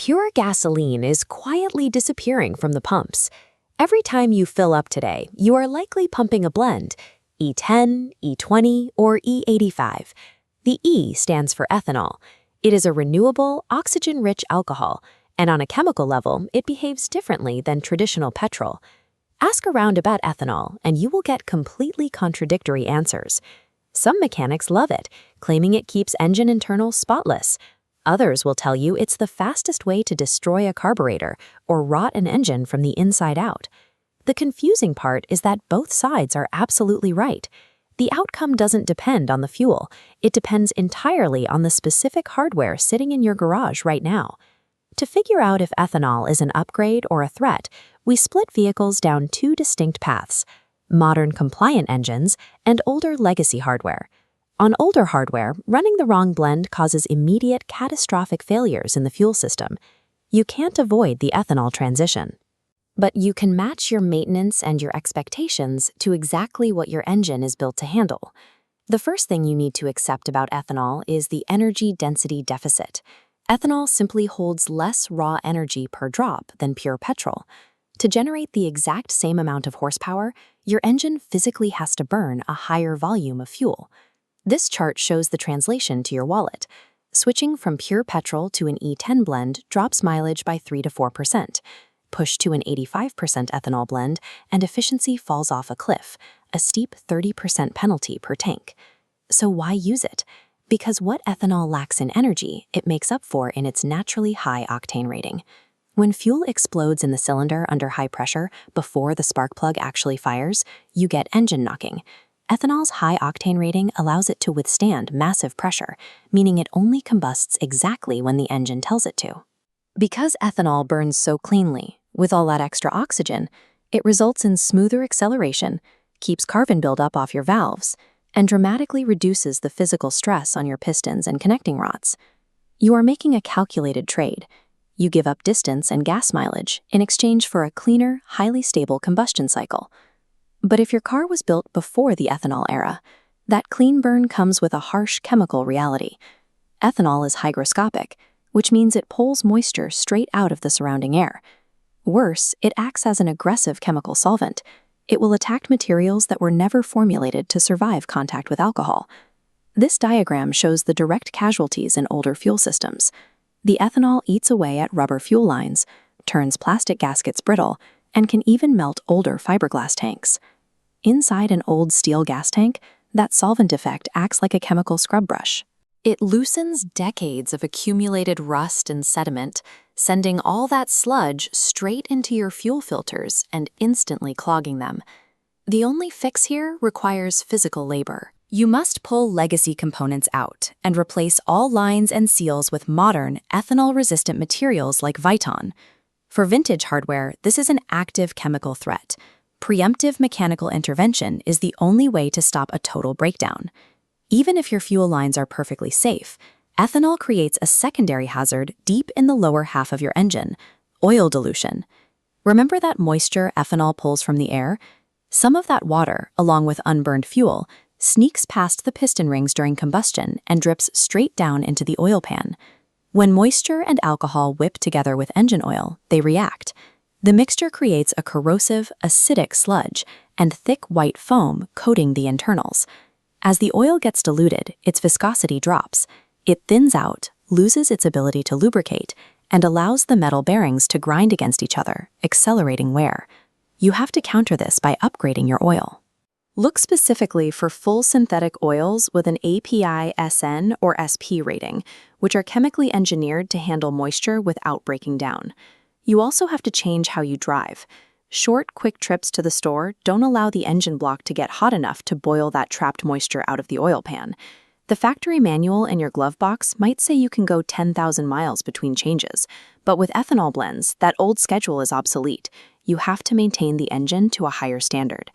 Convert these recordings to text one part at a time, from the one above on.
Pure gasoline is quietly disappearing from the pumps. Every time you fill up today, you are likely pumping a blend, E10, E20, or E85. The E stands for ethanol. It is a renewable, oxygen-rich alcohol, and on a chemical level, it behaves differently than traditional petrol. Ask around about ethanol, and you will get completely contradictory answers. Some mechanics love it, claiming it keeps engine internals spotless. Others will tell you it's the fastest way to destroy a carburetor or rot an engine from the inside out. The confusing part is that both sides are absolutely right. The outcome doesn't depend on the fuel. It depends entirely on the specific hardware sitting in your garage right now. To figure out if ethanol is an upgrade or a threat, we split vehicles down two distinct paths: modern compliant engines and older legacy hardware. On older hardware, running the wrong blend causes immediate catastrophic failures in the fuel system. You can't avoid the ethanol transition. But you can match your maintenance and your expectations to exactly what your engine is built to handle. The first thing you need to accept about ethanol is the energy density deficit. Ethanol simply holds less raw energy per drop than pure petrol. To generate the exact same amount of horsepower, your engine physically has to burn a higher volume of fuel. This chart shows the translation to your wallet. Switching from pure petrol to an E10 blend drops mileage by 3 to 4%. Push to an 85% ethanol blend, and efficiency falls off a cliff, a steep 30% penalty per tank. So why use it? Because what ethanol lacks in energy, it makes up for in its naturally high octane rating. When fuel explodes in the cylinder under high pressure before the spark plug actually fires, you get engine knocking. Ethanol's high octane rating allows it to withstand massive pressure, meaning it only combusts exactly when the engine tells it to. Because ethanol burns so cleanly, with all that extra oxygen, it results in smoother acceleration, keeps carbon buildup off your valves, and dramatically reduces the physical stress on your pistons and connecting rods. You are making a calculated trade. You give up distance and gas mileage in exchange for a cleaner, highly stable combustion cycle. But if your car was built before the ethanol era, that clean burn comes with a harsh chemical reality. Ethanol is hygroscopic, which means it pulls moisture straight out of the surrounding air. Worse, it acts as an aggressive chemical solvent. It will attack materials that were never formulated to survive contact with alcohol. This diagram shows the direct casualties in older fuel systems. The ethanol eats away at rubber fuel lines, turns plastic gaskets brittle, and can even melt older fiberglass tanks. Inside an old steel gas tank, that solvent effect acts like a chemical scrub brush. It loosens decades of accumulated rust and sediment, sending all that sludge straight into your fuel filters and instantly clogging them. The only fix here requires physical labor. You must pull legacy components out and replace all lines and seals with modern, ethanol-resistant materials like Viton. For vintage hardware, this is an active chemical threat. Preemptive mechanical intervention is the only way to stop a total breakdown. Even if your fuel lines are perfectly safe, ethanol creates a secondary hazard deep in the lower half of your engine: oil dilution. Remember that moisture ethanol pulls from the air? Some of that water, along with unburned fuel, sneaks past the piston rings during combustion and drips straight down into the oil pan. When moisture and alcohol whip together with engine oil, they react. The mixture creates a corrosive, acidic sludge and thick white foam coating the internals. As the oil gets diluted, its viscosity drops. It thins out, loses its ability to lubricate, and allows the metal bearings to grind against each other, accelerating wear. You have to counter this by upgrading your oil. Look specifically for full synthetic oils with an API SN or SP rating, which are chemically engineered to handle moisture without breaking down. You also have to change how you drive. Short, quick trips to the store don't allow the engine block to get hot enough to boil that trapped moisture out of the oil pan. The factory manual in your glove box might say you can go 10,000 miles between changes, but with ethanol blends, that old schedule is obsolete. You have to maintain the engine to a higher standard.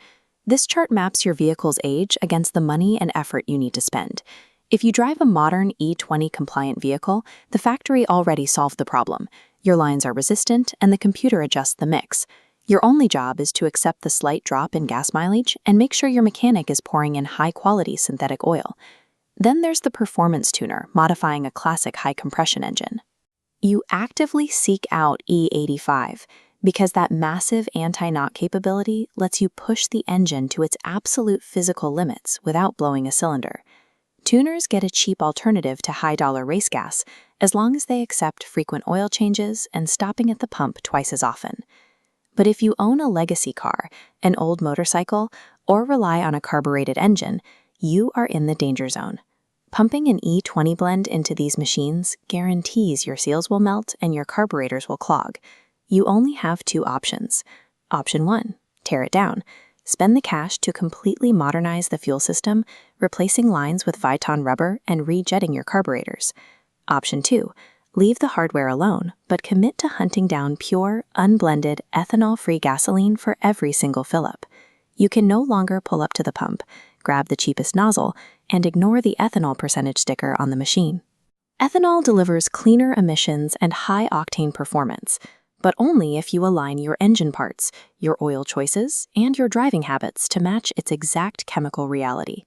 This chart maps your vehicle's age against the money and effort you need to spend. If you drive a modern E20 compliant vehicle, the factory already solved the problem. Your lines are resistant, and the computer adjusts the mix. Your only job is to accept the slight drop in gas mileage and make sure your mechanic is pouring in high-quality synthetic oil. Then there's the performance tuner modifying a classic high-compression engine. You actively seek out E85 because that massive anti-knock capability lets you push the engine to its absolute physical limits without blowing a cylinder. Tuners get a cheap alternative to high-dollar race gas as long as they accept frequent oil changes and stopping at the pump twice as often. But if you own a legacy car, an old motorcycle, or rely on a carbureted engine, you are in the danger zone. Pumping an E20 blend into these machines guarantees your seals will melt and your carburetors will clog. You only have two options. Option 1, tear it down. Spend the cash to completely modernize the fuel system, replacing lines with Viton rubber and rejetting your carburetors. Option 2, leave the hardware alone, but commit to hunting down pure, unblended, ethanol-free gasoline for every single fill-up. You can no longer pull up to the pump, grab the cheapest nozzle, and ignore the ethanol percentage sticker on the machine. Ethanol delivers cleaner emissions and high-octane performance, but only if you align your engine parts, your oil choices, and your driving habits to match its exact chemical reality.